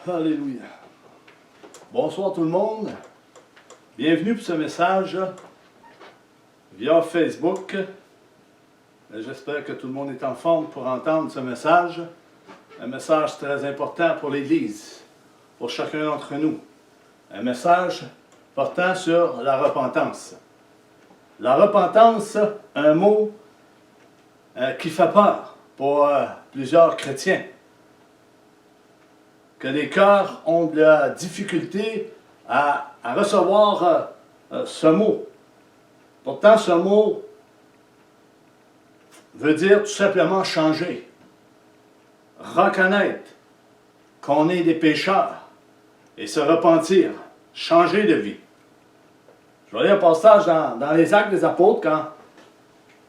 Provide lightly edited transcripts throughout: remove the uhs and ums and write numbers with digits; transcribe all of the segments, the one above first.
Alléluia. Bonsoir tout le monde. Bienvenue pour ce message via Facebook. J'espère que tout le monde est en forme pour entendre ce message. Un message très important pour l'Église, pour chacun d'entre nous. Un message portant sur la repentance. La repentance, un mot qui fait peur pour plusieurs chrétiens. Que les cœurs ont de la difficulté à recevoir ce mot. Pourtant, ce mot veut dire tout simplement changer. Reconnaître qu'on est des pécheurs et se repentir, changer de vie. Je vais lire un passage dans les Actes des Apôtres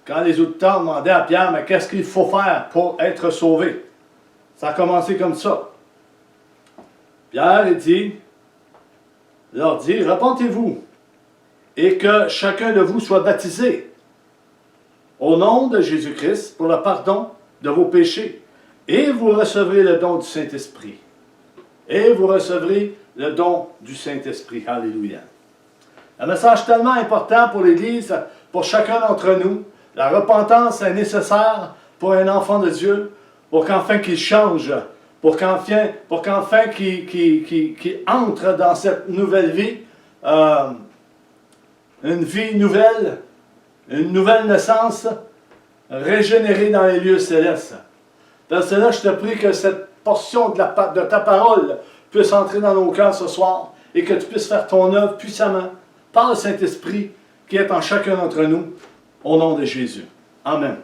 quand les auditeurs demandaient à Pierre, mais qu'est-ce qu'il faut faire pour être sauvé? Ça a commencé comme ça. Pierre leur dit, repentez-vous et que chacun de vous soit baptisé au nom de Jésus-Christ pour le pardon de vos péchés. Et vous recevrez le don du Saint-Esprit. Et vous recevrez le don du Saint-Esprit. Alléluia. Un message tellement important pour l'Église, pour chacun d'entre nous. La repentance est nécessaire pour un enfant de Dieu, pour qu'enfin qu'il change, pour qu'enfin qu'il entre dans cette nouvelle vie, une vie nouvelle, une nouvelle naissance, régénérée dans les lieux célestes. Dans cela, je te prie que cette portion de ta parole puisse entrer dans nos cœurs ce soir et que tu puisses faire ton œuvre puissamment par le Saint-Esprit qui est en chacun d'entre nous, au nom de Jésus. Amen.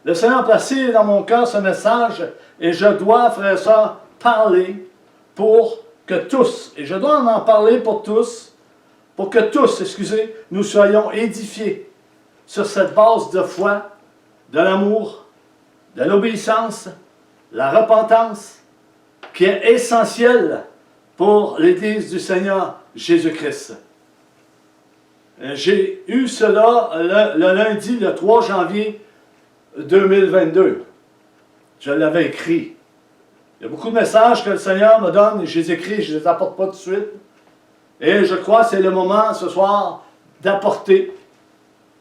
Le Seigneur a placé dans mon cœur ce message et je dois, frères et sœurs, parler pour que tous, et je dois en parler pour tous, nous soyons édifiés sur cette base de foi, de l'amour, de l'obéissance, la repentance, qui est essentielle pour l'Église du Seigneur Jésus-Christ. J'ai eu cela le lundi, le 3 janvier 2022. Je l'avais écrit. Il y a beaucoup de messages que le Seigneur me donne, et je les écris, je ne les apporte pas tout de suite. Et je crois que c'est le moment ce soir d'apporter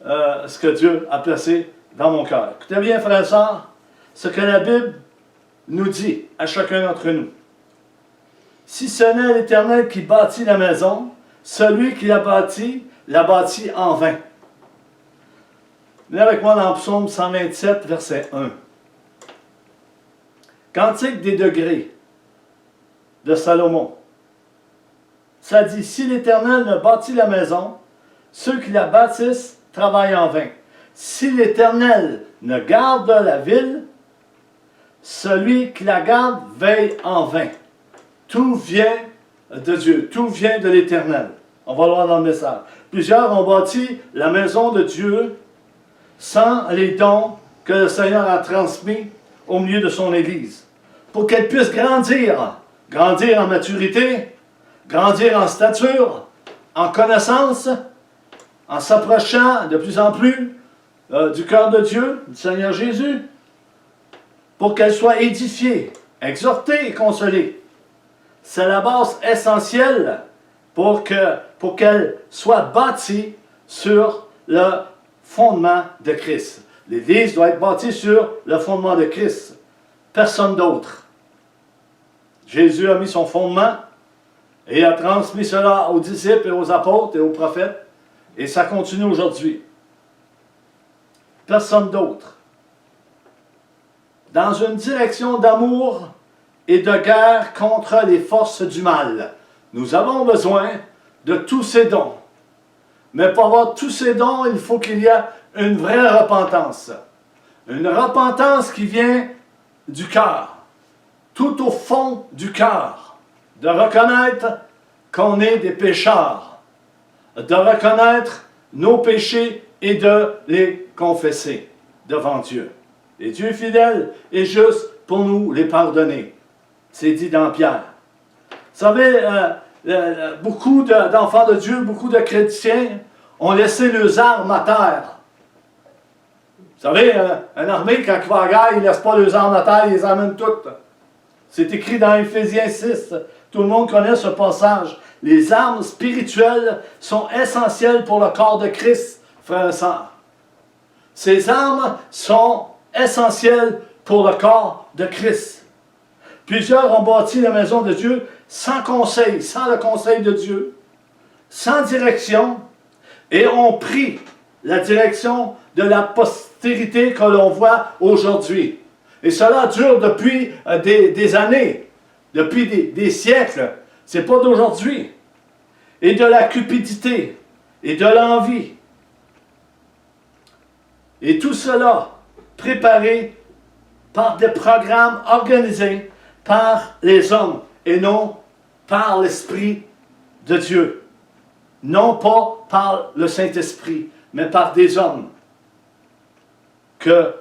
ce que Dieu a placé dans mon cœur. Écoutez bien, frères et sœurs, ce que la Bible nous dit à chacun d'entre nous. Si ce n'est l'Éternel qui bâtit la maison, celui qui l'a bâti en vain. Venez avec moi dans Psaume 127, verset 1. Cantique des degrés de Salomon. Ça dit, si l'Éternel ne bâtit la maison, ceux qui la bâtissent travaillent en vain. Si l'Éternel ne garde la ville, celui qui la garde veille en vain. Tout vient de Dieu, tout vient de l'Éternel. On va le voir dans le message. Plusieurs ont bâti la maison de Dieu sans les dons que le Seigneur a transmis au milieu de son Église. Pour qu'elle puisse grandir en maturité, grandir en stature, en connaissance, en s'approchant de plus en plus du cœur de Dieu, du Seigneur Jésus, pour qu'elle soit édifiée, exhortée et consolée. C'est la base essentielle pour qu'elle soit bâtie sur le fondement de Christ. L'Église doit être bâtie sur le fondement de Christ. Personne d'autre. Jésus a mis son fondement et a transmis cela aux disciples et aux apôtres et aux prophètes. Et ça continue aujourd'hui. Personne d'autre. Dans une direction d'amour et de guerre contre les forces du mal. Nous avons besoin de tous ces dons. Mais pour avoir tous ces dons, il faut qu'il y ait une vraie repentance. Une repentance qui vient du cœur. Tout au fond du cœur. De reconnaître qu'on est des pécheurs. De reconnaître nos péchés et de les confesser devant Dieu. Et Dieu est fidèle et juste pour nous les pardonner. C'est dit dans Pierre. Vous savez, beaucoup d'enfants de Dieu, beaucoup de chrétiens ont laissé leurs armes à terre. Vous savez, une armée, quand il va à la guerre, il ne laisse pas leurs armes à terre, il les amène toutes. C'est écrit dans Éphésiens 6. Tout le monde connaît ce passage. Les armes spirituelles sont essentielles pour le corps de Christ, frères et sœurs. Ces armes sont essentielles pour le corps de Christ. Plusieurs ont bâti la maison de Dieu sans conseil, sans le conseil de Dieu, sans direction, et ont pris la direction de la postérité que l'on voit aujourd'hui. Et cela dure depuis des années, depuis des siècles. Ce n'est pas d'aujourd'hui. Et de la cupidité, et de l'envie. Et tout cela préparé par des programmes organisés par les hommes et non par l'Esprit de Dieu. Non pas par le Saint-Esprit, mais par des hommes que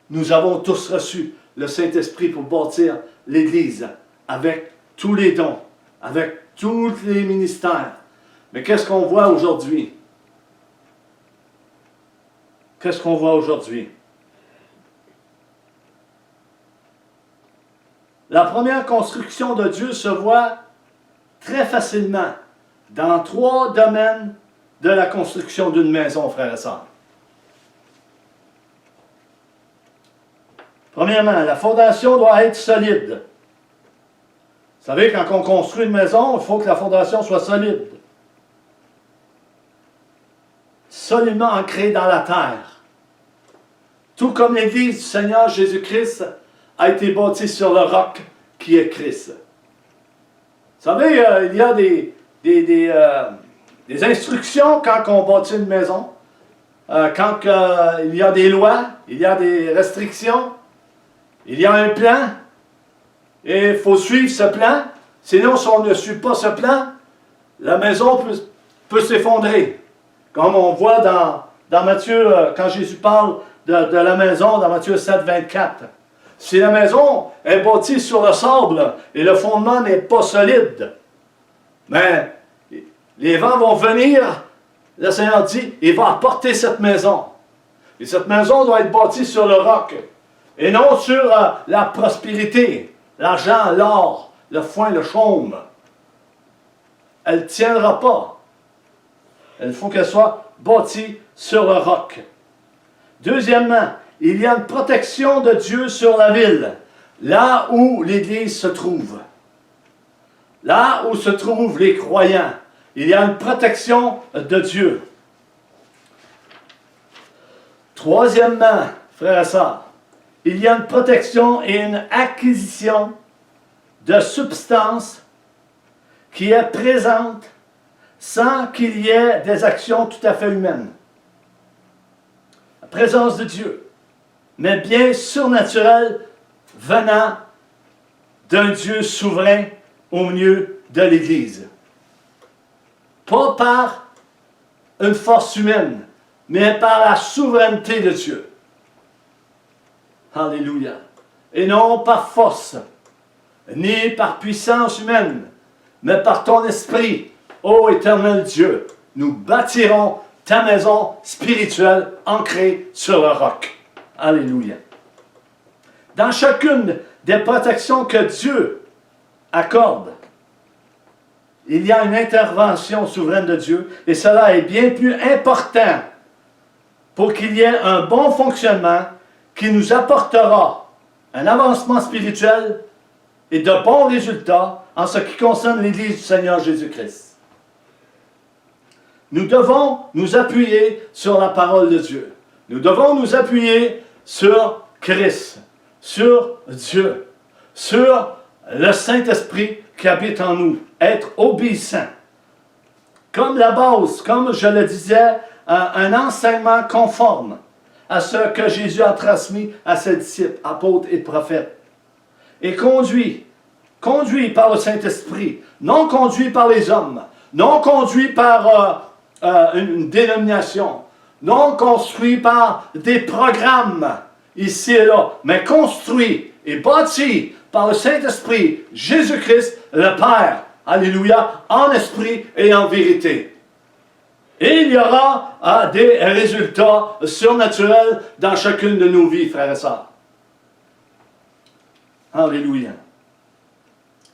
nous avons tous reçu le Saint-Esprit pour bâtir l'Église avec tous les dons, avec tous les ministères. Mais qu'est-ce qu'on voit aujourd'hui? Qu'est-ce qu'on voit aujourd'hui? La première construction de Dieu se voit très facilement dans 3 domaines de la construction d'une maison, frères et sœurs. Premièrement, la fondation doit être solide. Vous savez, quand on construit une maison, il faut que la fondation soit solide. Solidement ancrée dans la terre. Tout comme l'Église du Seigneur Jésus-Christ a été bâtie sur le roc qui est Christ. Vous savez, il y a des instructions quand on bâtit une maison. Quand il y a des lois, il y a des restrictions, il y a un plan. Et il faut suivre ce plan. Sinon, si on ne suit pas ce plan, la maison peut s'effondrer. Comme on voit dans Matthieu, quand Jésus parle de la maison, dans Matthieu 7, 24. Si la maison est bâtie sur le sable et le fondement n'est pas solide, mais les vents vont venir, le Seigneur dit, il va apporter cette maison. Et cette maison doit être bâtie sur le roc et non sur la prospérité. L'argent, l'or, le foin, le chaume. Elle ne tiendra pas. Il faut qu'elle soit bâtie sur le roc. Deuxièmement, il y a une protection de Dieu sur la ville, là où l'Église se trouve. Là où se trouvent les croyants, il y a une protection de Dieu. Troisièmement, frères et sœurs, il y a une protection et une acquisition de substances qui est présente sans qu'il y ait des actions tout à fait humaines. La présence de Dieu, mais bien surnaturelle, venant d'un Dieu souverain au milieu de l'Église. Pas par une force humaine, mais par la souveraineté de Dieu. Alléluia. Et non par force, ni par puissance humaine, mais par ton esprit, ô éternel Dieu. Nous bâtirons ta maison spirituelle ancrée sur le roc. Alléluia. Dans chacune des protections que Dieu accorde, il y a une intervention souveraine de Dieu, et cela est bien plus important pour qu'il y ait un bon fonctionnement qui nous apportera un avancement spirituel et de bons résultats en ce qui concerne l'Église du Seigneur Jésus-Christ. Nous devons nous appuyer sur la parole de Dieu. Nous devons nous appuyer sur Christ, sur Dieu, sur le Saint-Esprit qui habite en nous. Être obéissant. Comme la base, comme je le disais, un enseignement conforme à ce que Jésus a transmis à ses disciples, apôtres et prophètes. Et conduit par le Saint-Esprit, non conduit par les hommes, non conduit par une dénomination, non construit par des programmes ici et là, mais construit et bâti par le Saint-Esprit, Jésus-Christ, le Père, alléluia, en esprit et en vérité. Et il y aura des résultats surnaturels dans chacune de nos vies, frères et sœurs. Alléluia.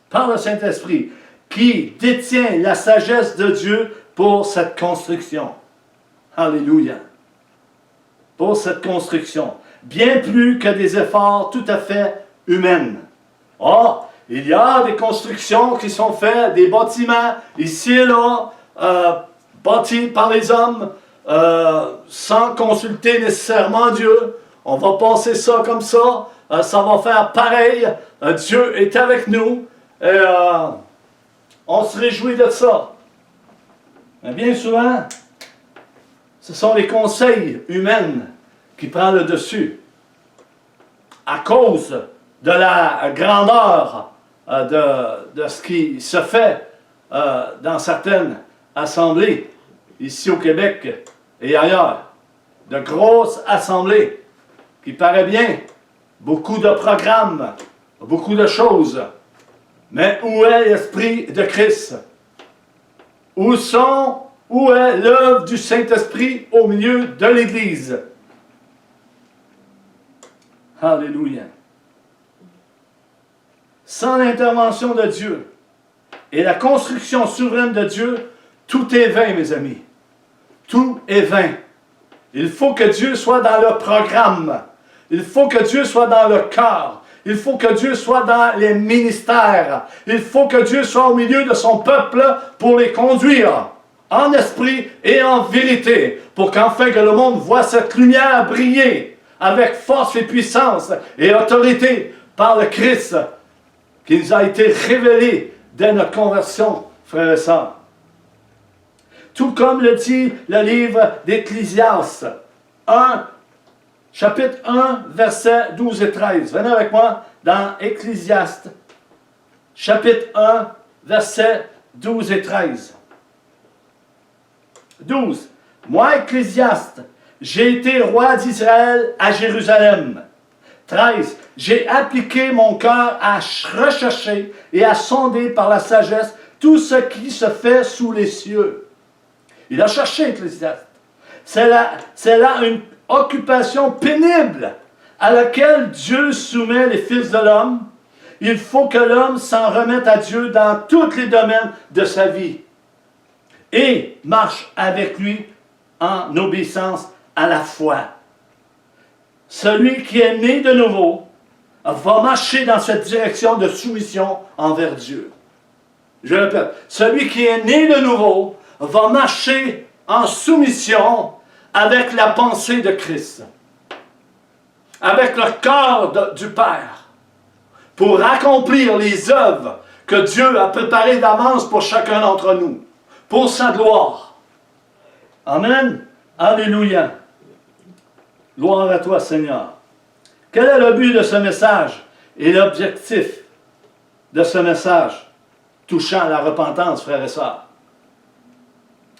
Par le Saint-Esprit, qui détient la sagesse de Dieu pour cette construction. Alléluia. Pour cette construction. Bien plus que des efforts tout à fait humains. Oh, il y a des constructions qui sont faites, des bâtiments, ici et là, bâtis par les hommes, sans consulter nécessairement Dieu. On va passer ça comme ça, ça va faire pareil. Dieu est avec nous et on se réjouit de ça. Mais bien souvent, ce sont les conseils humains qui prennent le dessus à cause de la grandeur de ce qui se fait dans certaines assemblées, ici au Québec et ailleurs. De grosses assemblées qui paraît bien, beaucoup de programmes, beaucoup de choses. Mais où est l'Esprit de Christ? Où est l'œuvre du Saint-Esprit au milieu de l'Église? Alléluia. Sans l'intervention de Dieu et la construction souveraine de Dieu, tout est vain, mes amis. Tout est vain. Il faut que Dieu soit dans le programme. Il faut que Dieu soit dans le cœur. Il faut que Dieu soit dans les ministères. Il faut que Dieu soit au milieu de son peuple pour les conduire en esprit et en vérité, pour qu'enfin que le monde voit cette lumière briller avec force et puissance et autorité par le Christ qui nous a été révélé dès notre conversion, frères et sœurs. Tout comme le dit le livre d'Ecclésiaste, chapitre 1, versets 12 et 13. Venez avec moi dans Ecclésiaste, chapitre 1, versets 12 et 13. 12. Moi, Ecclésiaste, j'ai été roi d'Israël à Jérusalem. 13. J'ai appliqué mon cœur à rechercher et à sonder par la sagesse tout ce qui se fait sous les cieux. Il a cherché, Ecclésiaste. C'est là une occupation pénible à laquelle Dieu soumet les fils de l'homme. Il faut que l'homme s'en remette à Dieu dans tous les domaines de sa vie et marche avec lui en obéissance à la foi. Celui qui est né de nouveau va marcher dans cette direction de soumission envers Dieu. Je répète, celui qui est né de nouveau va marcher en soumission avec la pensée de Christ, avec le cœur du Père, pour accomplir les œuvres que Dieu a préparées d'avance pour chacun d'entre nous, pour sa gloire. Amen. Alléluia. Gloire à toi, Seigneur. Quel est le but de ce message et l'objectif de ce message touchant à la repentance, frères et sœurs?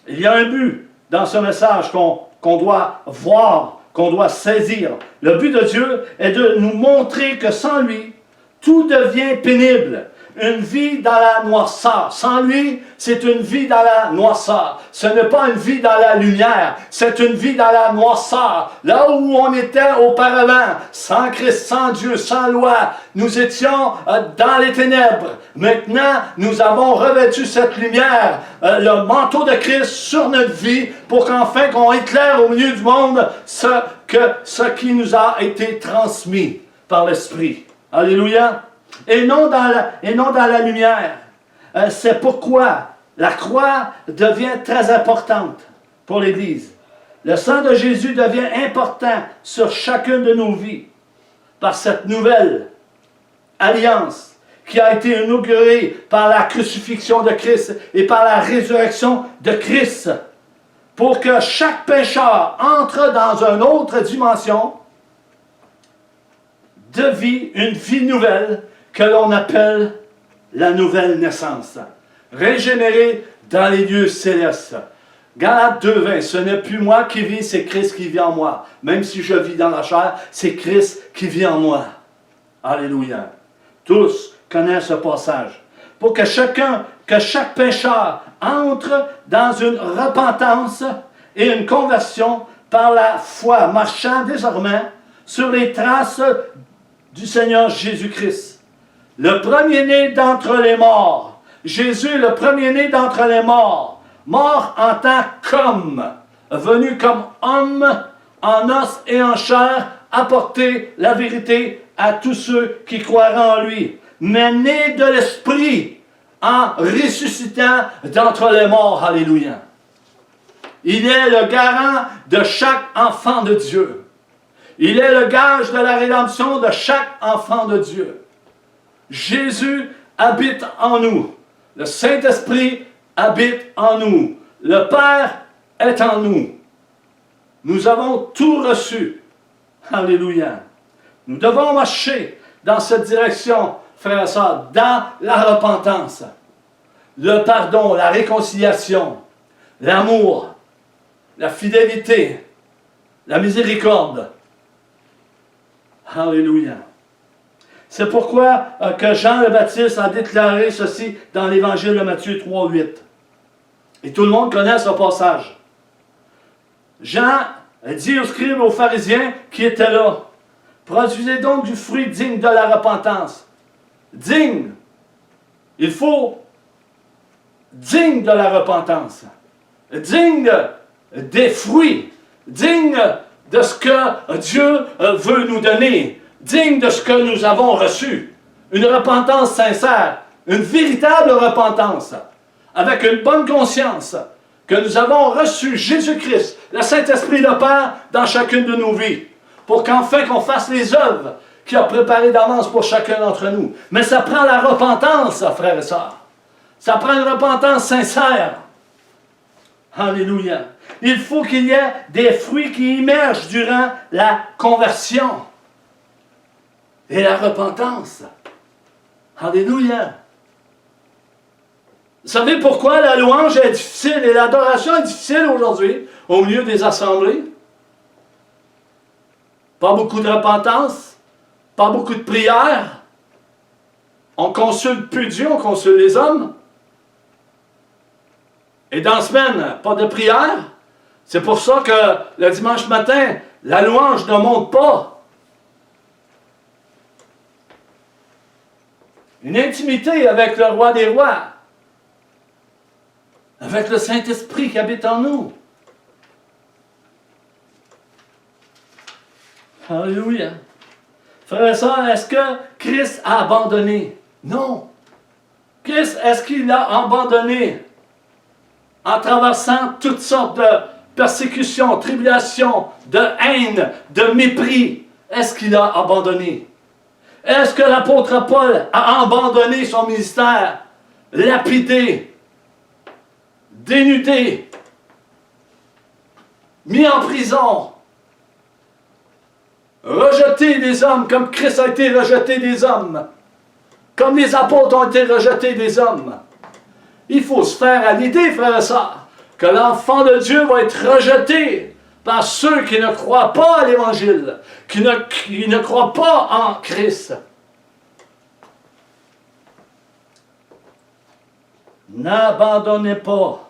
Il y a un but dans ce message qu'on doit voir, qu'on doit saisir. Le but de Dieu est de nous montrer que sans lui, tout devient pénible. Une vie dans la noirceur. Sans lui, c'est une vie dans la noirceur. Ce n'est pas une vie dans la lumière, c'est une vie dans la noirceur. Là où on était auparavant, sans Christ, sans Dieu, sans loi, nous étions dans les ténèbres. Maintenant, nous avons revêtu cette lumière, le manteau de Christ sur notre vie, pour qu'enfin qu'on éclaire au milieu du monde ce qui nous a été transmis par l'Esprit. Alléluia. Et non dans la lumière. C'est pourquoi la croix devient très importante pour l'Église. Le sang de Jésus devient important sur chacune de nos vies par cette nouvelle alliance qui a été inaugurée par la crucifixion de Christ et par la résurrection de Christ, pour que chaque pécheur entre dans une autre dimension de vie, une vie nouvelle, que l'on appelle la nouvelle naissance. Régénéré dans les lieux célestes. Galates 2:20, ce n'est plus moi qui vis, c'est Christ qui vit en moi. Même si je vis dans la chair, c'est Christ qui vit en moi. Alléluia. Tous connaissent ce passage. Pour que chaque pécheur entre dans une repentance et une conversion par la foi, marchant désormais sur les traces du Seigneur Jésus-Christ. le premier-né d'entre les morts. Jésus, le premier-né d'entre les morts, mort en tant qu'homme, venu comme homme, en os et en chair, apporter la vérité à tous ceux qui croiront en lui, mais né de l'Esprit, en ressuscitant d'entre les morts. Alléluia. Il est le garant de chaque enfant de Dieu. Il est le gage de la rédemption de chaque enfant de Dieu. Jésus habite en nous. Le Saint-Esprit habite en nous. Le Père est en nous. Nous avons tout reçu. Alléluia. Nous devons marcher dans cette direction, frères et sœurs, dans la repentance, le pardon, la réconciliation, l'amour, la fidélité, la miséricorde. Alléluia. C'est pourquoi que Jean le Baptiste a déclaré ceci dans l'évangile de Matthieu 3:8. Et tout le monde connaît ce passage. Jean dit aux scribes et aux pharisiens qui étaient là, produisez donc du fruit digne de la repentance. Digne. Il faut digne de la repentance. Digne des fruits. Digne de ce que Dieu veut nous donner. Digne de ce que nous avons reçu. Une repentance sincère. Une véritable repentance. Avec une bonne conscience que nous avons reçu Jésus-Christ, le Saint-Esprit de Père, dans chacune de nos vies. Pour qu'enfin qu'on fasse les œuvres qu'il a préparées d'avance pour chacun d'entre nous. Mais ça prend la repentance, frères et sœurs. Ça prend une repentance sincère. Alléluia. Il faut qu'il y ait des fruits qui émergent durant la conversion et la repentance. Alléluia. Vous savez pourquoi la louange est difficile et l'adoration est difficile aujourd'hui au milieu des assemblées? Pas beaucoup de repentance, pas beaucoup de prières. On consulte plus Dieu, on consulte les hommes. Et dans la semaine, pas de prière. C'est pour ça que le dimanche matin, la louange ne monte pas. Une intimité avec le roi des rois. Avec le Saint-Esprit qui habite en nous. Alléluia. Frères et sœurs, est-ce que Christ a abandonné? Non. Christ, est-ce qu'il a abandonné en traversant toutes sortes de persécutions, tribulations, de haine, de mépris? Est-ce qu'il a abandonné? Est-ce que l'apôtre Paul a abandonné son ministère, lapidé, dénudé, mis en prison, rejeté des hommes comme Christ a été rejeté des hommes, comme les apôtres ont été rejetés des hommes? Il faut se faire à l'idée, frères et sœurs, que l'enfant de Dieu va être rejeté par ceux qui ne croient pas à l'Évangile, qui ne croient pas en Christ. N'abandonnez pas.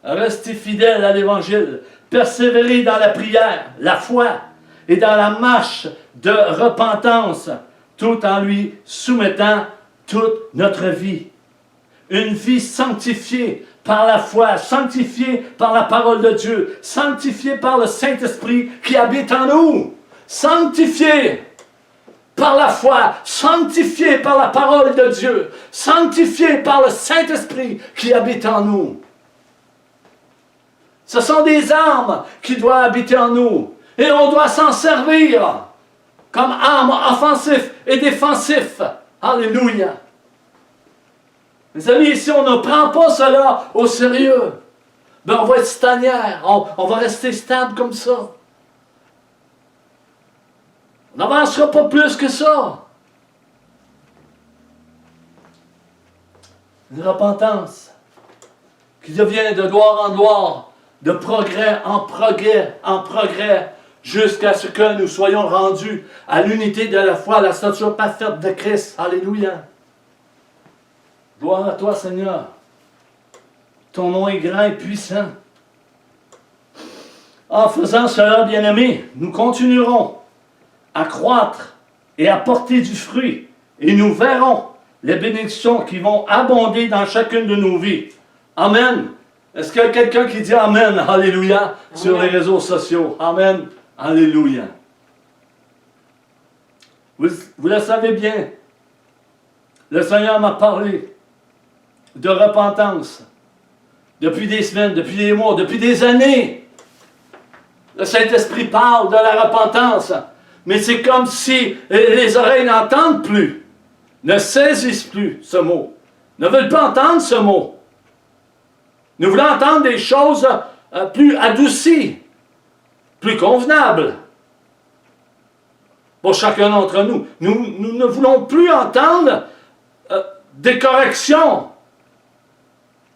Restez fidèles à l'Évangile. Persévérez dans la prière, la foi et dans la marche de repentance, tout en lui soumettant toute notre vie. Une vie sanctifiée par la foi, sanctifiée par la parole de Dieu, sanctifiée par le Saint-Esprit qui habite en nous. Sanctifiée par la foi, sanctifiée par la parole de Dieu, sanctifiée par le Saint-Esprit qui habite en nous. Ce sont des armes qui doivent habiter en nous. Et on doit s'en servir comme armes offensives et défensives. Alléluia. Mes amis, si on ne prend pas cela au sérieux, ben on va être stagnaire, on va rester stable comme ça. On n'avancera pas plus que ça. Une repentance qui devient de gloire en gloire, de progrès en progrès, jusqu'à ce que nous soyons rendus à l'unité de la foi, à la stature parfaite de Christ. Alléluia. Gloire à toi, Seigneur. Ton nom est grand et puissant. En faisant cela, bien-aimés, nous continuerons à croître et à porter du fruit et nous verrons les bénédictions qui vont abonder dans chacune de nos vies. Amen. Est-ce qu'il y a quelqu'un qui dit Amen, Alléluia, Amen, sur les réseaux sociaux? Amen, Alléluia. Vous le savez bien, le Seigneur m'a parlé de repentance depuis des semaines, depuis des mois, depuis des années. Le Saint-Esprit parle de la repentance, mais c'est comme si les oreilles n'entendent plus, ne saisissent plus ce mot, ne veulent pas entendre ce mot. Nous voulons entendre des choses plus adoucies, plus convenables pour chacun d'entre nous. Nous ne voulons plus entendre des corrections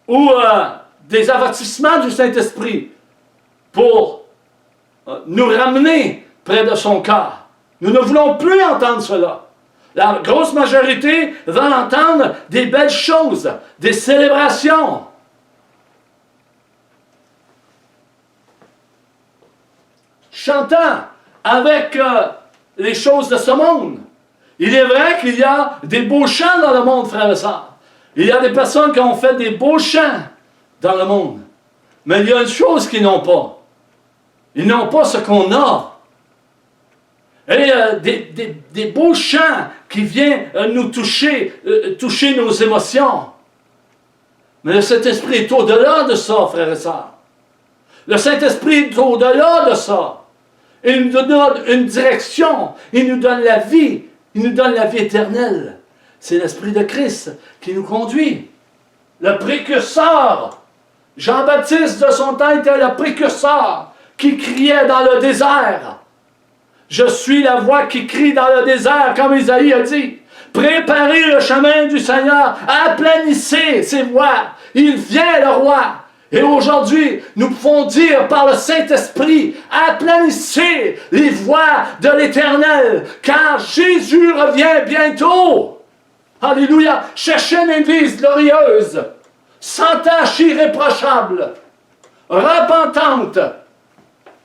ou des avertissements du Saint-Esprit pour nous ramener près de son cœur. Nous ne voulons plus entendre cela. La grosse majorité va entendre des belles choses, des célébrations. Chantant avec les choses de ce monde. Il est vrai qu'il y a des beaux chants dans le monde, frères et sœurs. Il y a des personnes qui ont fait des beaux chants dans le monde. Mais il y a une chose qu'ils n'ont pas. Ils n'ont pas ce qu'on a. Et des beaux chants qui viennent nous toucher, toucher nos émotions. Mais le Saint-Esprit est au-delà de ça, frères et sœurs. Le Saint-Esprit est au-delà de ça. Il nous donne une direction. Il nous donne la vie. Il nous donne la vie éternelle. C'est l'Esprit de Christ qui nous conduit. Le précurseur. Jean-Baptiste de son temps était le précurseur qui criait dans le désert. Je suis la voix qui crie dans le désert, comme Isaïe a dit. Préparez le chemin du Seigneur. Aplanissez ses voies. Il vient le roi. Et aujourd'hui, nous pouvons dire par le Saint-Esprit, aplanissez les voies de l'Éternel, car Jésus revient bientôt. Alléluia. Cherchez une église glorieuse, sans tache, irréprochable, repentante,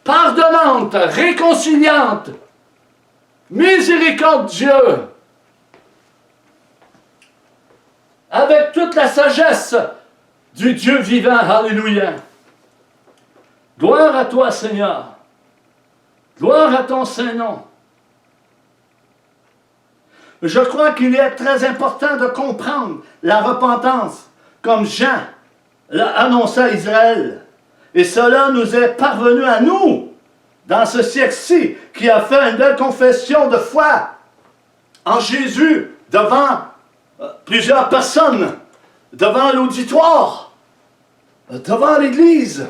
pardonnante, réconciliante, miséricordieuse, avec toute la sagesse du Dieu vivant. Alléluia. Gloire à toi, Seigneur. Gloire à ton Saint-Nom. Je crois qu'il est très important de comprendre la repentance, comme Jean l'a annoncé à Israël. Et cela nous est parvenu à nous, dans ce siècle-ci, qui a fait une belle confession de foi en Jésus, devant plusieurs personnes, devant l'auditoire, devant l'Église.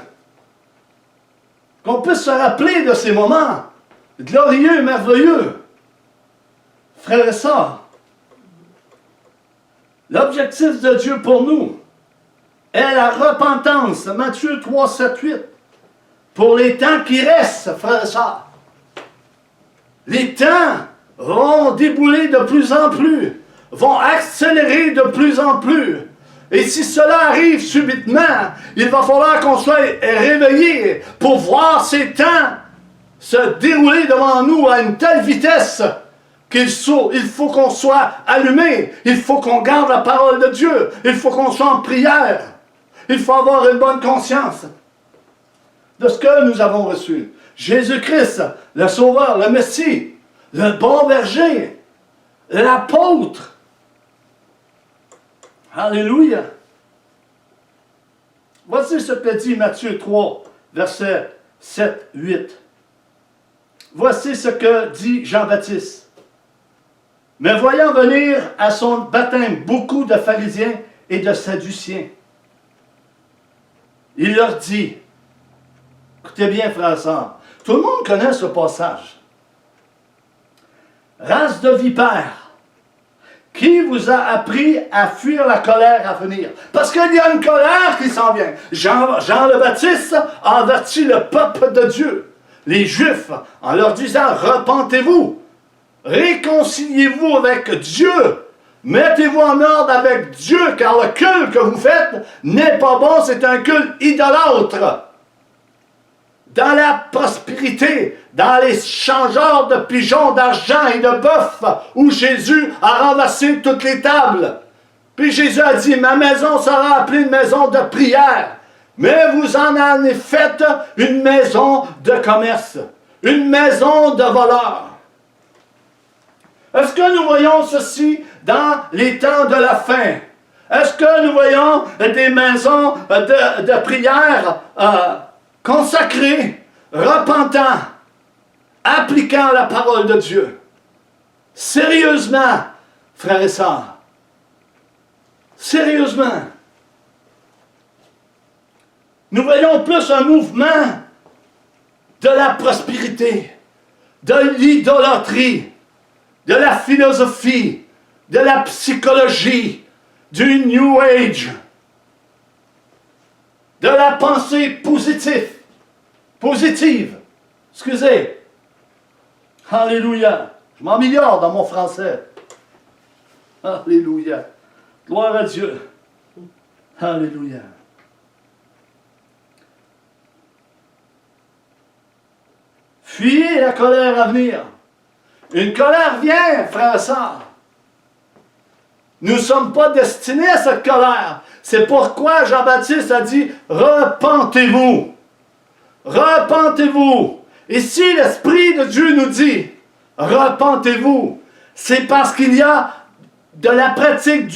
Qu'on puisse se rappeler de ces moments glorieux, merveilleux. Frères et sœurs, l'objectif de Dieu pour nous est la repentance. Matthieu 3, 7, 8. Pour les temps qui restent, frères et sœurs. Les temps vont débouler de plus en plus, vont accélérer de plus en plus. Et si cela arrive subitement, il va falloir qu'on soit réveillés pour voir ces temps se dérouler devant nous à une telle vitesse qu'il faut qu'on soit allumé, il faut qu'on garde la parole de Dieu, il faut qu'on soit en prière, il faut avoir une bonne conscience de ce que nous avons reçu. Jésus-Christ, le Sauveur, le Messie, le bon berger, l'apôtre. Alléluia. Voici ce que dit Matthieu 3, versets 7, 8. Voici ce que dit Jean-Baptiste. Mais voyant venir à son baptême beaucoup de pharisiens et de sadduciens, il leur dit, écoutez bien, frères et sœurs, tout le monde connaît ce passage. Race de vipères, qui vous a appris à fuir la colère à venir? Parce qu'il y a une colère qui s'en vient. Jean le Baptiste a averti le peuple de Dieu, les Juifs, en leur disant, repentez-vous, réconciliez-vous avec Dieu, mettez-vous en ordre avec Dieu, car le culte que vous faites n'est pas bon, c'est un culte idolâtre. dans la prospérité, dans les changeurs de pigeons d'argent et de bœuf, où Jésus a renversé toutes les tables. Puis Jésus a dit, ma maison sera appelée une maison de prière, mais vous en avez fait une maison de commerce, une maison de voleurs. Est-ce que nous voyons ceci dans les temps de la fin? Est-ce que nous voyons des maisons de prière consacrées, repentant, appliquant la parole de Dieu? Sérieusement, frères et sœurs. Sérieusement. Nous voyons plus un mouvement de la prospérité, de l'idolâtrie, de la philosophie, de la psychologie, du New Age, de la pensée positive. Excusez. Alléluia. Je m'améliore dans mon français. Alléluia. Gloire à Dieu. Alléluia. Fuyez la colère à venir. Une colère vient, frères et sœurs. Nous ne sommes pas destinés à cette colère. C'est pourquoi Jean-Baptiste a dit, repentez-vous. Repentez-vous. Et si l'Esprit de Dieu nous dit, repentez-vous, c'est parce qu'il y a de la pratique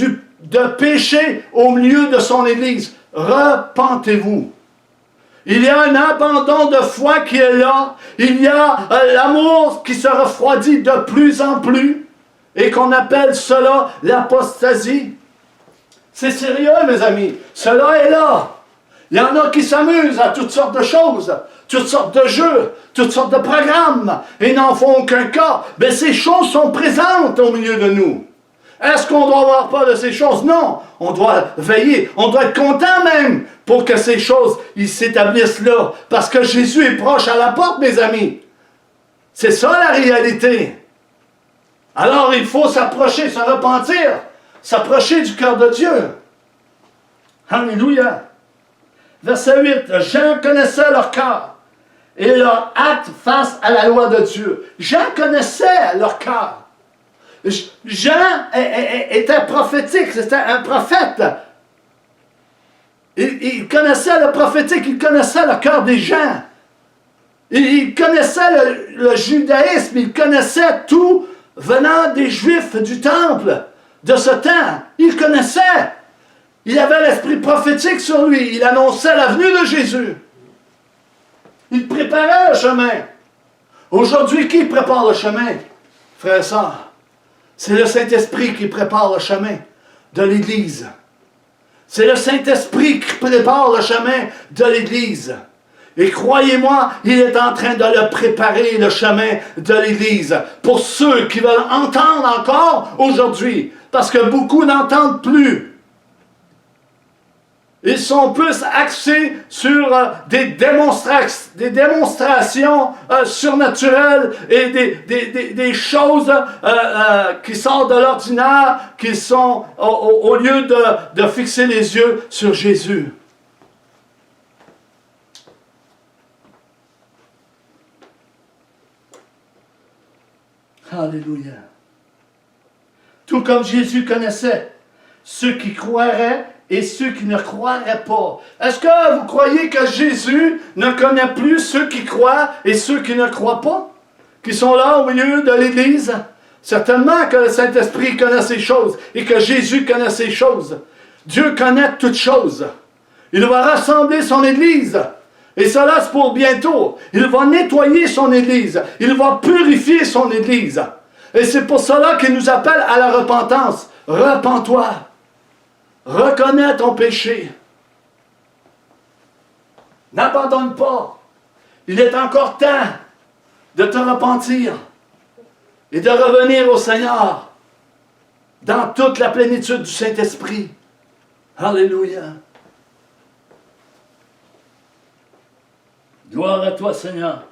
de péché au milieu de son Église. Repentez-vous. Il y a un abandon de foi qui est là. Il y a l'amour qui se refroidit de plus en plus. Et qu'on appelle cela l'apostasie. C'est sérieux, mes amis. Cela est là. Il y en a qui s'amusent à toutes sortes de choses, toutes sortes de jeux, toutes sortes de programmes, et n'en font aucun cas. Mais ces choses sont présentes au milieu de nous. Est-ce qu'on doit avoir peur de ces choses? Non. On doit veiller. On doit être content même pour que ces choses s'établissent là. Parce que Jésus est proche à la porte, mes amis. C'est ça la réalité. Alors il faut s'approcher, se repentir, s'approcher du cœur de Dieu. Alléluia. Verset 8. Jean connaissait leur cœur et leur acte face à la loi de Dieu. Jean connaissait leur cœur. Jean était prophétique, c'était un prophète. Il connaissait le prophétique, il connaissait le cœur des gens. Il connaissait le judaïsme, il connaissait tout venant des Juifs du temple de ce temps. Il connaissait. Il avait l'esprit prophétique sur lui. Il annonçait la venue de Jésus. Il préparait le chemin. Aujourd'hui, qui prépare le chemin, frères et sœurs? C'est le Saint-Esprit qui prépare le chemin de l'Église. C'est le Saint-Esprit qui prépare le chemin de l'Église. Et croyez-moi, il est en train de le préparer, le chemin de l'Église. Pour ceux qui veulent entendre encore aujourd'hui. Parce que beaucoup n'entendent plus. Ils sont plus axés sur des démonstrations surnaturelles et des choses qui sortent de l'ordinaire, qui sont au lieu de fixer les yeux sur Jésus. Alléluia. Tout comme Jésus connaissait ceux qui croiraient et ceux qui ne croiraient pas. Est-ce que vous croyez que Jésus ne connaît plus ceux qui croient et ceux qui ne croient pas? Qui sont là au milieu de l'Église? Certainement que le Saint-Esprit connaît ces choses et que Jésus connaît ces choses. Dieu connaît toutes choses. Il va rassembler son Église. Et cela, c'est pour bientôt. Il va nettoyer son Église. Il va purifier son Église. Et c'est pour cela qu'il nous appelle à la repentance. Repens-toi. Reconnais ton péché. N'abandonne pas. Il est encore temps de te repentir et de revenir au Seigneur dans toute la plénitude du Saint-Esprit. Alléluia. Gloire à toi, Seigneur.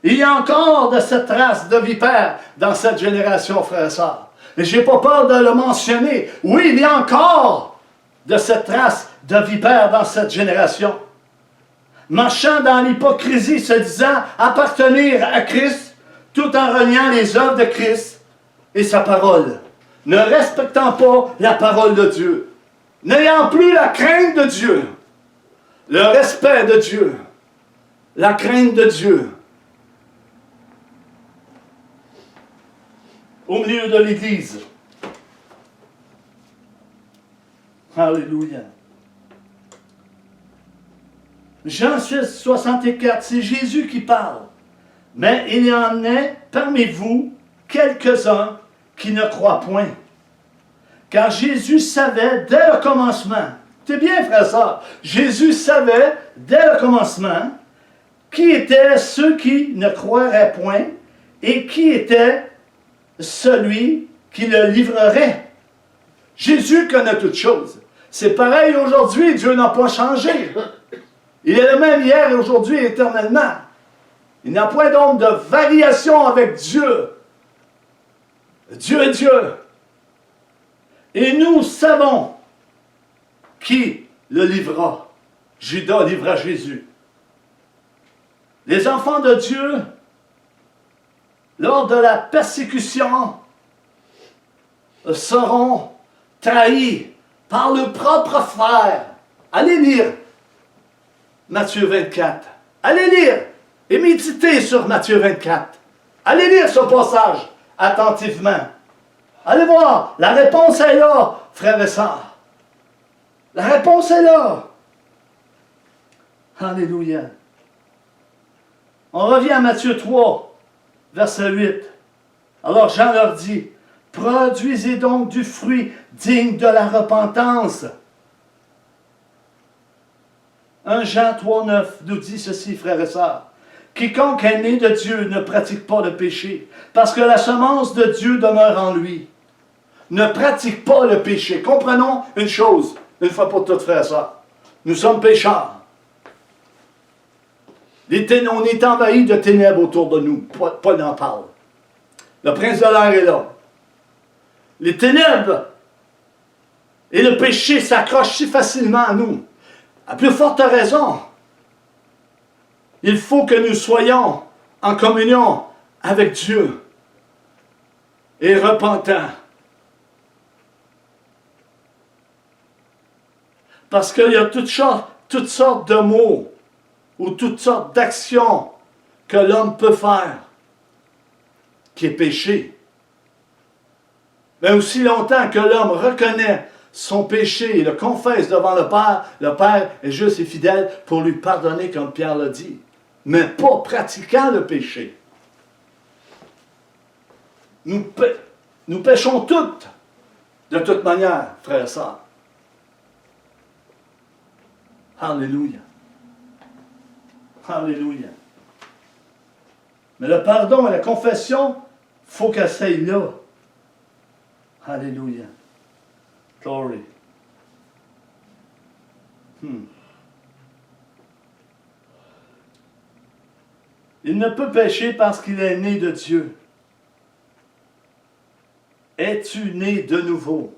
Il y a encore de cette race de vipères dans cette génération, frères et sœurs. Et je n'ai pas peur de le mentionner. Oui, il y a encore de cette race de vipères dans cette génération. marchant dans l'hypocrisie, se disant appartenir à Christ, tout en reniant les œuvres de Christ et sa parole, ne respectant pas la parole de Dieu, n'ayant plus la crainte de Dieu, le respect de Dieu, la crainte de Dieu. Au milieu de l'Église. Alléluia. Jean 6, 64, c'est Jésus qui parle. Mais il y en a parmi vous quelques-uns qui ne croient point. Car Jésus savait dès le commencement, c'est bien frère ça, Jésus savait dès le commencement qui étaient ceux qui ne croiraient point et qui était celui qui le livrerait. Jésus connaît toutes choses. C'est pareil aujourd'hui, Dieu n'a pas changé. Il est le même hier et aujourd'hui éternellement. Il n'y a point donc de variation avec Dieu. Dieu est Dieu. Et nous savons qui le livra. Judas livra Jésus. Les enfants de Dieu, lors de la persécution, seront trahis par le propre frère. Allez lire Matthieu 24. Allez lire et méditez sur Matthieu 24. Allez lire ce passage attentivement. Allez voir, la réponse est là, frères et sœurs. La réponse est là. Alléluia. On revient à Matthieu 3, verset 8. Alors Jean leur dit, produisez donc du fruit digne de la repentance. 1 Jean 3, 9 nous dit ceci, frères et sœurs. Quiconque est né de Dieu ne pratique pas le péché, parce que la semence de Dieu demeure en lui. Ne pratique pas le péché. Comprenons une chose, une fois pour toutes, frères et sœurs. Nous sommes pécheurs. On est envahis de ténèbres autour de nous. Paul en parle. Le prince de l'air est là. Les ténèbres et le péché s'accrochent si facilement à nous. À plus forte raison, il faut que nous soyons en communion avec Dieu et repentants. Parce qu'il y a toutes sortes de mots ou toutes sortes d'actions que l'homme peut faire qui est péché. Mais aussi longtemps que l'homme reconnaît son péché et le confesse devant le Père est juste et fidèle pour lui pardonner comme Pierre l'a dit. Mais pas pratiquant le péché. Nous péchons toutes, de toute manière, frères et sœurs. Alléluia. Alléluia. Mais le pardon et la confession, il faut qu'elle soit là. Alléluia. Glory. Il ne peut pécher parce qu'il est né de Dieu. Es-tu né de nouveau?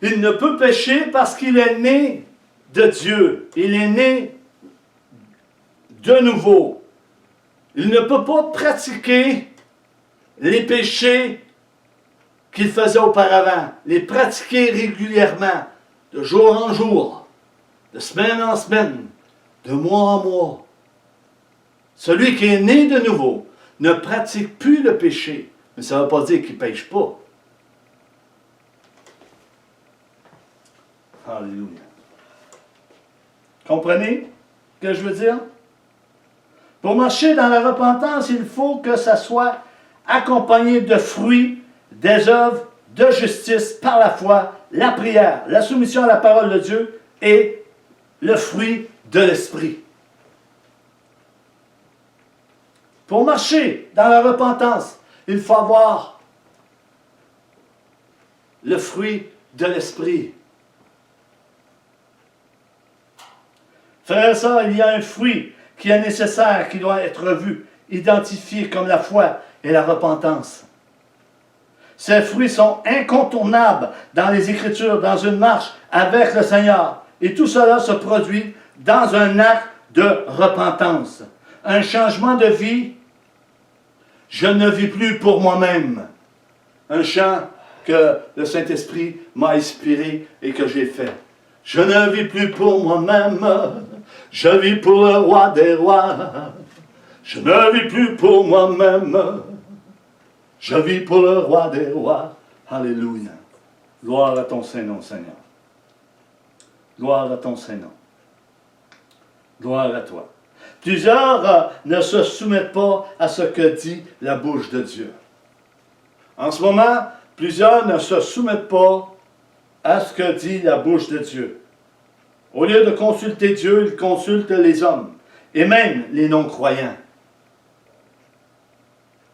Il ne peut pécher parce qu'il est né de Dieu. Il est né de nouveau. Il ne peut pas pratiquer les péchés qu'il faisait auparavant. Les pratiquer régulièrement, de jour en jour, de semaine en semaine, de mois en mois. Celui qui est né de nouveau ne pratique plus le péché. Mais ça ne veut pas dire qu'il ne pêche pas. Alléluia. Comprenez ce que je veux dire? Pour marcher dans la repentance, il faut que ça soit accompagné de fruits, des œuvres de justice par la foi, la prière, la soumission à la parole de Dieu et le fruit de l'esprit. Pour marcher dans la repentance, il faut avoir le fruit de l'esprit. Frères et sœurs, il y a un fruit qui est nécessaire, qui doit être vu, identifié comme la foi et la repentance. Ces fruits sont incontournables dans les Écritures, dans une marche avec le Seigneur. Et tout cela se produit dans un acte de repentance. Un changement de vie. Je ne vis plus pour moi-même. Un chant que le Saint-Esprit m'a inspiré et que j'ai fait. Je ne vis plus pour moi-même. Je vis pour le roi des rois. Je ne vis plus pour moi-même. Je vis pour le roi des rois. Alléluia. Gloire à ton Saint-Nom, Seigneur. Gloire à ton Saint-Nom. Gloire à toi. Plusieurs ne se soumettent pas à ce que dit la bouche de Dieu. En ce moment, plusieurs ne se soumettent pas à ce que dit la bouche de Dieu. Au lieu de consulter Dieu, ils consultent les hommes et même les non-croyants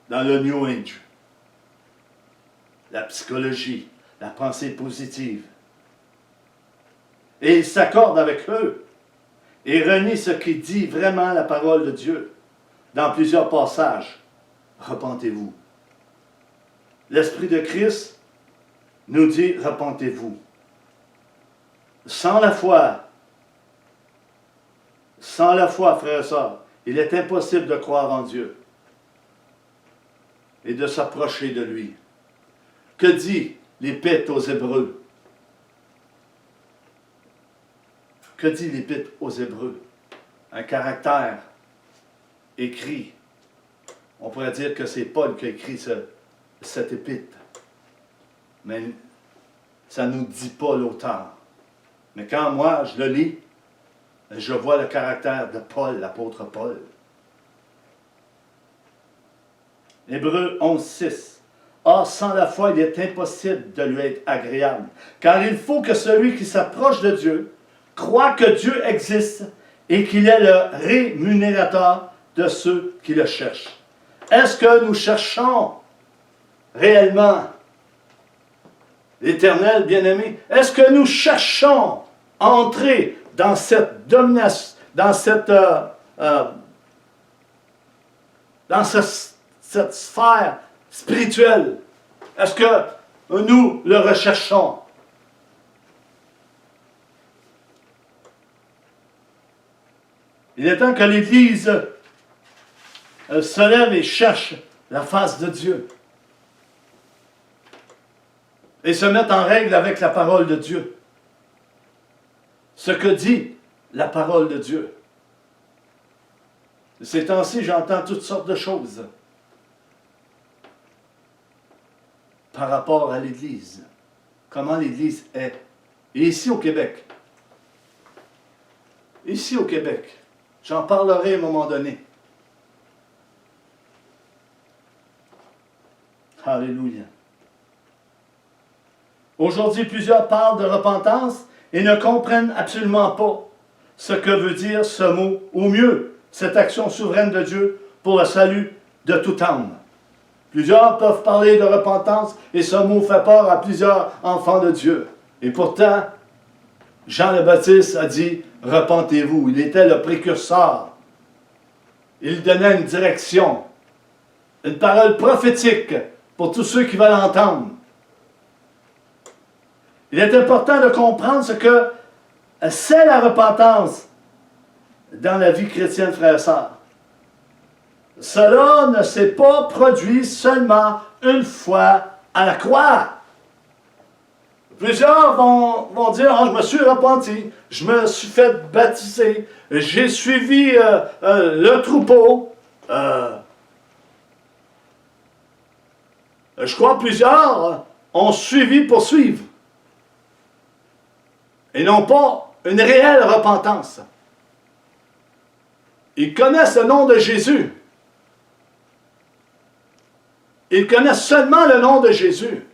dans le New Age. La psychologie, la pensée positive. Et ils s'accordent avec eux et renient ce qui dit vraiment la parole de Dieu. Dans plusieurs passages, repentez-vous. L'Esprit de Christ nous dit, repentez-vous. Sans la foi, frères et sœurs, il est impossible de croire en Dieu et de s'approcher de lui. Que dit l'Épître aux Hébreux? Que dit l'Épître aux Hébreux? Un caractère écrit. On pourrait dire que c'est Paul qui a écrit cette épître. Mais ça ne nous dit pas l'auteur. Mais quand moi je le lis, je vois le caractère de Paul, l'apôtre Paul. Hébreux 11:6. Or, sans la foi, il est impossible de lui être agréable. Car il faut que celui qui s'approche de Dieu croit que Dieu existe et qu'il est le rémunérateur de ceux qui le cherchent. Est-ce que nous cherchons réellement l'Éternel, bien-aimé? Est-ce que nous cherchons à entrer dans cette domination, dans cette sphère spirituelle? Est-ce que nous le recherchons? Il est temps que l'Église se lève et cherche la face de Dieu. Et se mette en règle avec la parole de Dieu. Ce que dit la parole de Dieu. Ces temps-ci, j'entends toutes sortes de choses par rapport à l'Église. Comment l'Église est. Et ici au Québec. Ici au Québec. J'en parlerai à un moment donné. Alléluia. Aujourd'hui, plusieurs parlent de repentance et ne comprennent absolument pas ce que veut dire ce mot, ou mieux, cette action souveraine de Dieu pour le salut de toute âme. Plusieurs peuvent parler de repentance et ce mot fait peur à plusieurs enfants de Dieu. Et pourtant, Jean le Baptiste a dit « Repentez-vous ». Il était le précurseur. Il donnait une direction, une parole prophétique pour tous ceux qui veulent entendre. Il est important de comprendre ce que c'est la repentance dans la vie chrétienne, frères et sœurs. Cela ne s'est pas produit seulement une fois à la croix. Plusieurs vont dire, « je me suis repenti, je me suis fait baptiser, j'ai suivi le troupeau. » Je crois que plusieurs ont suivi pour suivre. Et non pas une réelle repentance. Ils connaissent le nom de Jésus. Ils connaissent seulement le nom de Jésus.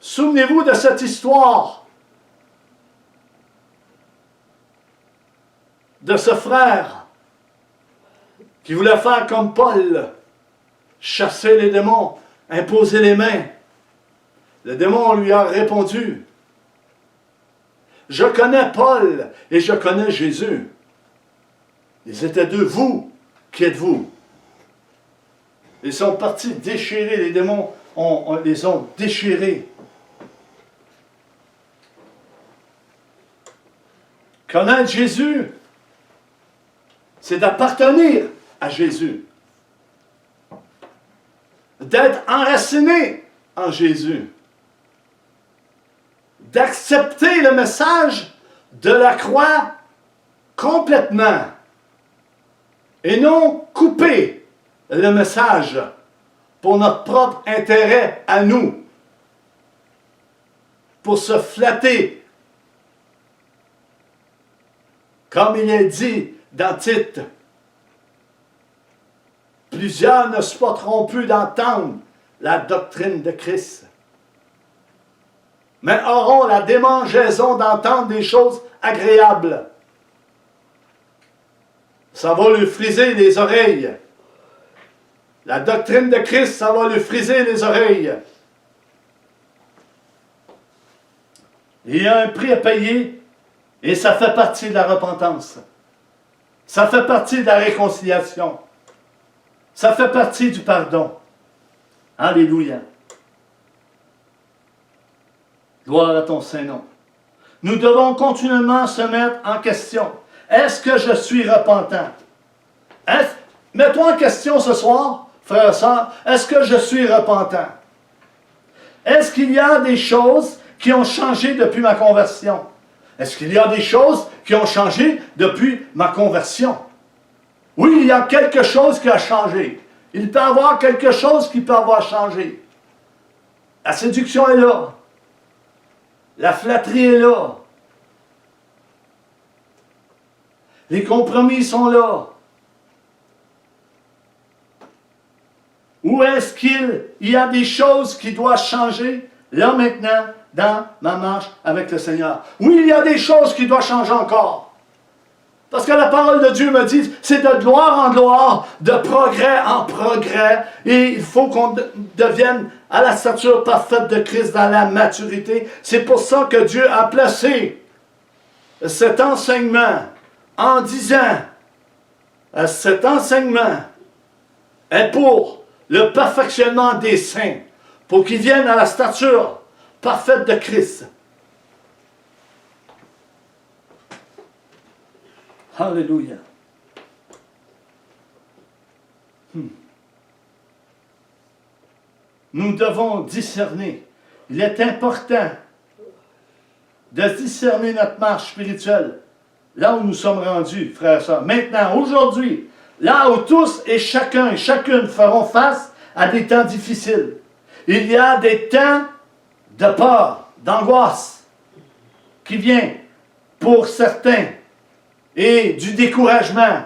Souvenez-vous de cette histoire de ce frère qui voulait faire comme Paul, chasser les démons, imposer les mains. Le démon lui a répondu, « Je connais Paul et je connais Jésus. Ils étaient deux, vous, qui êtes-vous? » Ils sont partis déchirer, les démons les ont déchirés. Connaître Jésus, c'est d'appartenir à Jésus. D'être enraciné en Jésus. D'accepter le message de la croix complètement. Et non couper le message pour notre propre intérêt à nous. Pour se flatter. Comme il est dit dans Tite, plusieurs ne supporteront plus d'entendre la doctrine de Christ, mais auront la démangeaison d'entendre des choses agréables. Ça va lui friser les oreilles. La doctrine de Christ, ça va lui friser les oreilles. Il y a un prix à payer et ça fait partie de la repentance. Ça fait partie de la réconciliation. Ça fait partie du pardon. Alléluia. Gloire à ton Saint-Nom. Nous devons continuellement se mettre en question. Est-ce que je suis repentant? Mets-toi en question ce soir, frère et sœur. Est-ce que je suis repentant? Est-ce qu'il y a des choses qui ont changé depuis ma conversion? Est-ce qu'il y a des choses qui ont changé depuis ma conversion? Oui, il y a quelque chose qui a changé. Il peut y avoir quelque chose qui peut avoir changé. La séduction est là. La flatterie est là. Les compromis sont là. Où est-ce qu'il y a des choses qui doivent changer, là maintenant, dans ma marche avec le Seigneur? Oui, il y a des choses qui doivent changer encore. Parce que la parole de Dieu me dit, c'est de gloire en gloire, de progrès en progrès, et il faut qu'on devienne à la stature parfaite de Christ dans la maturité. C'est pour ça que Dieu a placé cet enseignement en disant, cet enseignement est pour le perfectionnement des saints, pour qu'ils viennent à la stature parfaite de Christ. Alléluia. Nous devons discerner. Il est important de discerner notre marche spirituelle, là où nous sommes rendus, frères et sœurs. Maintenant, aujourd'hui, là où tous et chacun et chacune feront face à des temps difficiles. Il y a des temps de peur, d'angoisse, qui vient pour certains, et du découragement.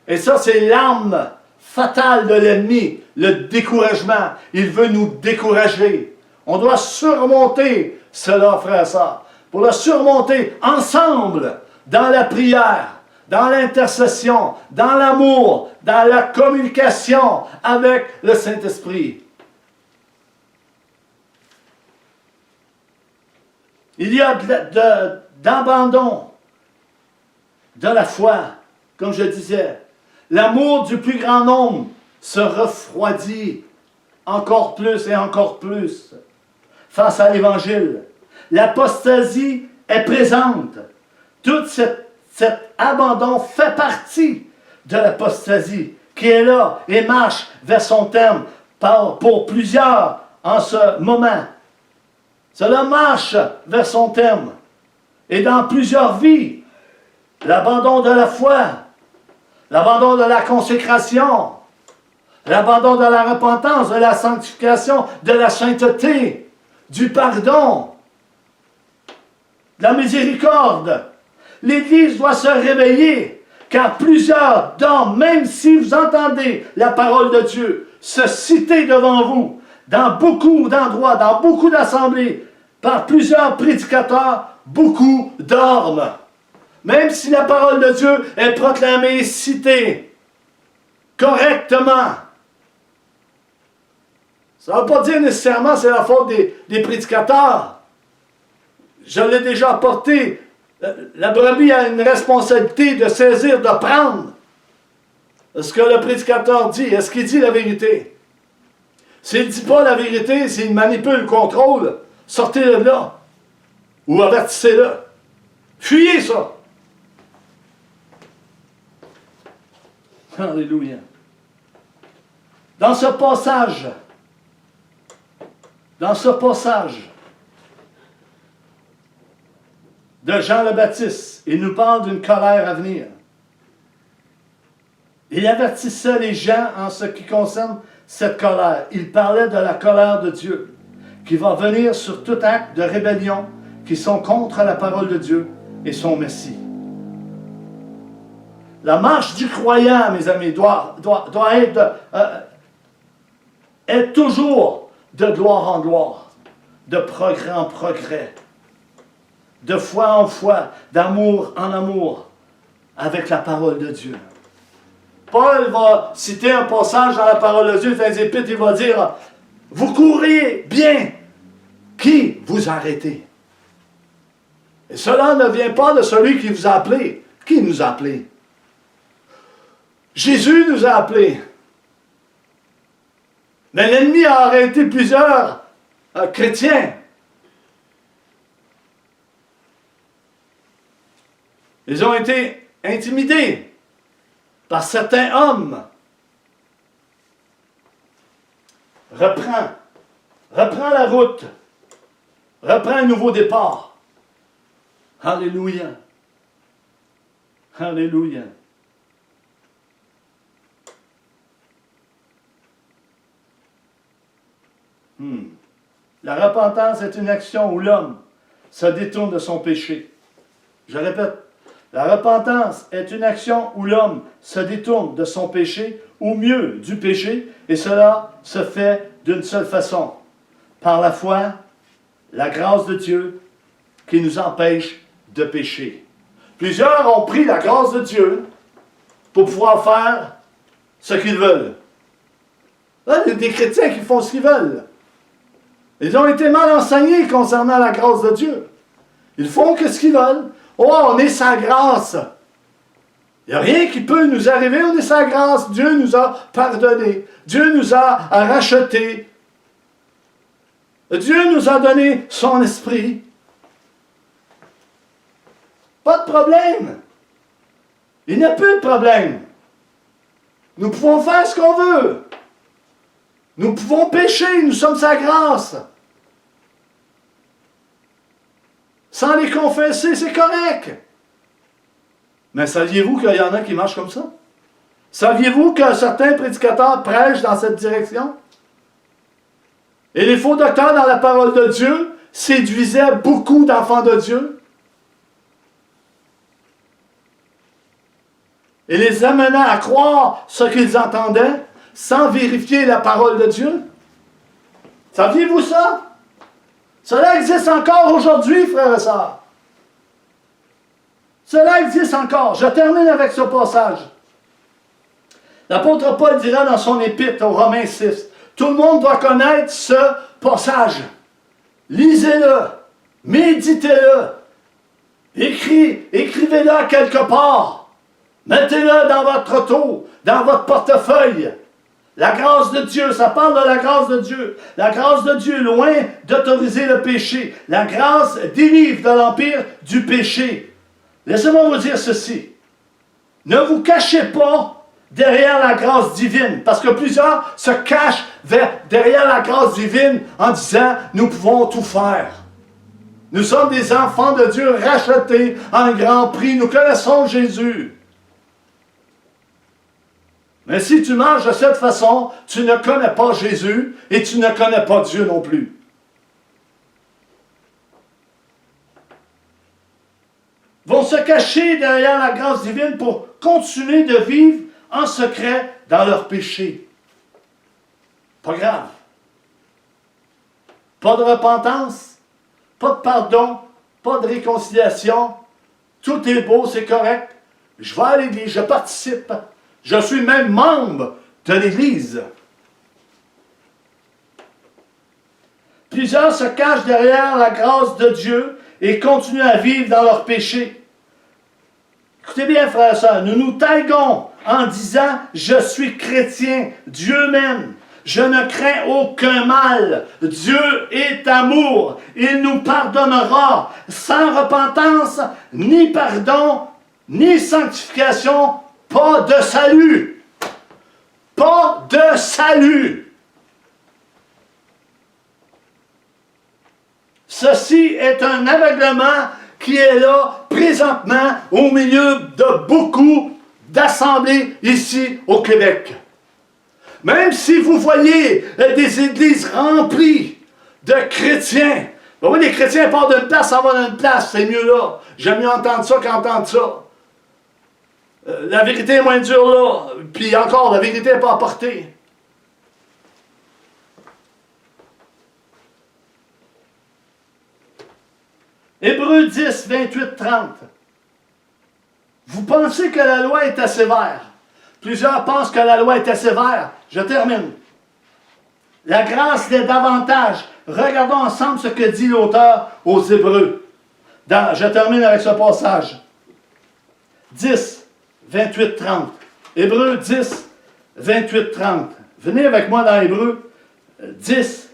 Et ça, c'est l'arme fatale de l'ennemi, le découragement. Il veut nous décourager. On doit surmonter cela, frères et sœurs. Pour le surmonter ensemble, dans la prière, dans l'intercession, dans l'amour, dans la communication avec le Saint-Esprit. Il y a d'abandon de la foi, comme je disais. L'amour du plus grand nombre se refroidit encore plus et encore plus face à l'Évangile. L'apostasie est présente. Tout cet abandon fait partie de l'apostasie qui est là et marche vers son terme pour plusieurs en ce moment. Cela marche vers son terme. Et dans plusieurs vies, l'abandon de la foi, l'abandon de la consécration, l'abandon de la repentance, de la sanctification, de la sainteté, du pardon, de la miséricorde. L'Église doit se réveiller, car plusieurs dorment, même si vous entendez la parole de Dieu se citer devant vous, dans beaucoup d'endroits, dans beaucoup d'assemblées, par plusieurs prédicateurs, beaucoup dorment. Même si la parole de Dieu est proclamée et citée correctement. Ça ne veut pas dire nécessairement que c'est la faute des prédicateurs. Je l'ai déjà apporté. La brebis a une responsabilité de saisir, de prendre ce que le prédicateur dit. Est-ce qu'il dit la vérité? S'il ne dit pas la vérité, s'il manipule le contrôle, sortez-le de là. Ou avertissez-le. Fuyez ça. Alléluia. Dans ce passage de Jean le Baptiste, il nous parle d'une colère à venir. Il avertissait les gens en ce qui concerne cette colère. Il parlait de la colère de Dieu qui va venir sur tout acte de rébellion qui sont contre la parole de Dieu et son Messie. La marche du croyant, mes amis, doit être toujours de gloire en gloire, de progrès en progrès, de foi en foi, d'amour en amour, avec la parole de Dieu. Paul va citer un passage dans la parole de Dieu, dans les Épîtres, il va dire, « Vous courez bien, qui vous arrêtez? » Et cela ne vient pas de celui qui vous a appelé. Qui nous a appelés? Jésus nous a appelés. Mais l'ennemi a arrêté plusieurs chrétiens. Ils ont été intimidés par certains hommes. Reprends la route. Reprends un nouveau départ. Alléluia. Alléluia. La repentance est une action où l'homme se détourne de son péché. Je répète, la repentance est une action où l'homme se détourne de son péché, ou mieux, du péché, et cela se fait d'une seule façon, par la foi, la grâce de Dieu qui nous empêche de pécher. Plusieurs ont pris la grâce de Dieu pour pouvoir faire ce qu'ils veulent. Là, il y a des chrétiens qui font ce qu'ils veulent. Ils ont été mal enseignés concernant la grâce de Dieu. Ils font ce qu'ils veulent. Oh, on est sa grâce. Il n'y a rien qui peut nous arriver, on est sa grâce. Dieu nous a pardonné. Dieu nous a rachetés. Dieu nous a donné son esprit. Pas de problème. Il n'y a plus de problème. Nous pouvons faire ce qu'on veut. Nous pouvons pécher, nous sommes sa grâce. Sans les confesser, c'est correct. Mais saviez-vous qu'il y en a qui marchent comme ça? Saviez-vous que certains prédicateurs prêchent dans cette direction? Et les faux docteurs dans la parole de Dieu séduisaient beaucoup d'enfants de Dieu? Et les amenaient à croire ce qu'ils entendaient sans vérifier la parole de Dieu? Saviez-vous ça? Cela existe encore aujourd'hui, frères et sœurs. Cela existe encore. Je termine avec ce passage. L'apôtre Paul dira dans son épître aux Romains 6, tout le monde doit connaître ce passage. Lisez-le, méditez-le, écrivez-le quelque part, mettez-le dans votre auto, dans votre portefeuille. La grâce de Dieu, ça parle de la grâce de Dieu. La grâce de Dieu, loin d'autoriser le péché. La grâce délivre de l'empire du péché. Laissez-moi vous dire ceci. Ne vous cachez pas derrière la grâce divine, parce que plusieurs se cachent derrière la grâce divine en disant « Nous pouvons tout faire. Nous sommes des enfants de Dieu rachetés en grand prix. Nous connaissons Jésus. » Mais si tu marches de cette façon, tu ne connais pas Jésus et tu ne connais pas Dieu non plus. Vont se cacher derrière la grâce divine pour continuer de vivre en secret dans leur péché. Pas grave. Pas de repentance, pas de pardon, pas de réconciliation. Tout est beau, c'est correct. Je vais à l'église, je participe. Je suis même membre de l'Église. Plusieurs se cachent derrière la grâce de Dieu et continuent à vivre dans leur péché. Écoutez bien, frères et sœurs, nous nous taguons en disant « Je suis chrétien, Dieu m'aime, Je ne crains aucun mal. Dieu est amour. Il nous pardonnera sans repentance, ni pardon, ni sanctification, pas de salut. Pas de salut. Ceci est un aveuglement qui est là présentement au milieu de beaucoup d'assemblées ici au Québec. Même si vous voyez des églises remplies de chrétiens, ben oui, les chrétiens partent d'une place, s'en vont d'une place, c'est mieux là. J'aime mieux entendre ça qu'entendre ça. La vérité est moins dure là, puis encore, la vérité n'est pas apportée. Hébreux 10, 28, 30. Vous pensez que la loi était sévère. Plusieurs pensent que la loi était sévère. Je termine. La grâce l'est davantage. Regardons ensemble ce que dit l'auteur aux Hébreux. Je termine avec ce passage. 10, 28, 30. Hébreux 10, 28, 30. Venez avec moi dans Hébreux 10.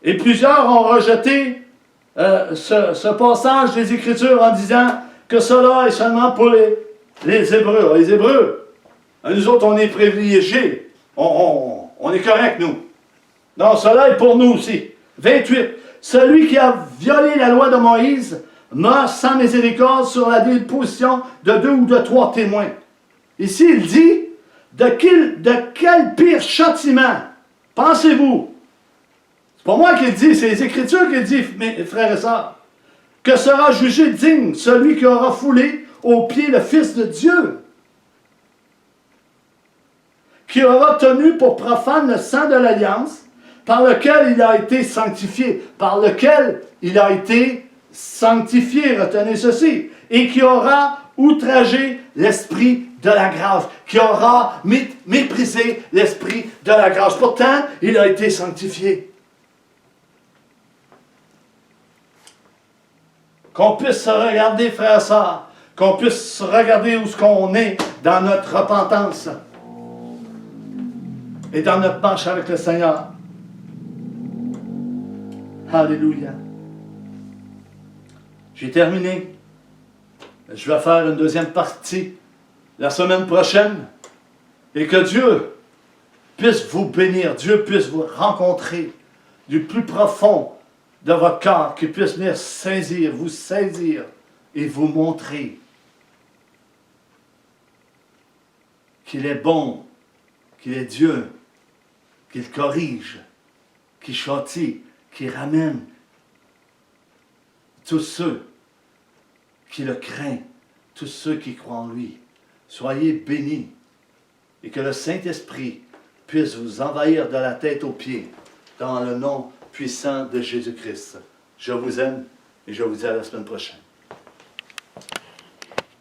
Et plusieurs ont rejeté ce passage des Écritures en disant que cela est seulement pour les Hébreux. Les Hébreux, nous autres, on est privilégiés. On est corrects, nous. Non, cela est pour nous aussi. 28. Celui qui a violé la loi de Moïse meurt sans miséricorde sur la déposition de 2 ou de 3 témoins. Ici, il dit, de quel pire châtiment pensez-vous? C'est pas moi qui le dis, c'est les Écritures qui le disent, mes frères et sœurs. Que sera jugé digne celui qui aura foulé aux pieds le Fils de Dieu, qui aura tenu pour profane le sang de l'alliance, par lequel il a été sanctifié, par lequel il a été sanctifié, retenez ceci, et qui aura outragé l'esprit de la grâce, qui aura méprisé l'esprit de la grâce. Pourtant, il a été sanctifié. Qu'on puisse se regarder, frères et sœurs, qu'on puisse se regarder où ce qu'on est dans notre repentance et dans notre marche avec le Seigneur. Alléluia. J'ai terminé. Je vais faire une deuxième partie la semaine prochaine. Et que Dieu puisse vous bénir, Dieu puisse vous rencontrer du plus profond de votre cœur, qu'il puisse venir vous saisir et vous montrer qu'il est bon, qu'il est Dieu, qu'il corrige, qu'il châtie, qu'il ramène tous ceux qui le craignent, tous ceux qui croient en lui. Soyez bénis et que le Saint-Esprit puisse vous envahir de la tête aux pieds dans le nom puissant de Jésus-Christ. Je vous aime et je vous dis à la semaine prochaine.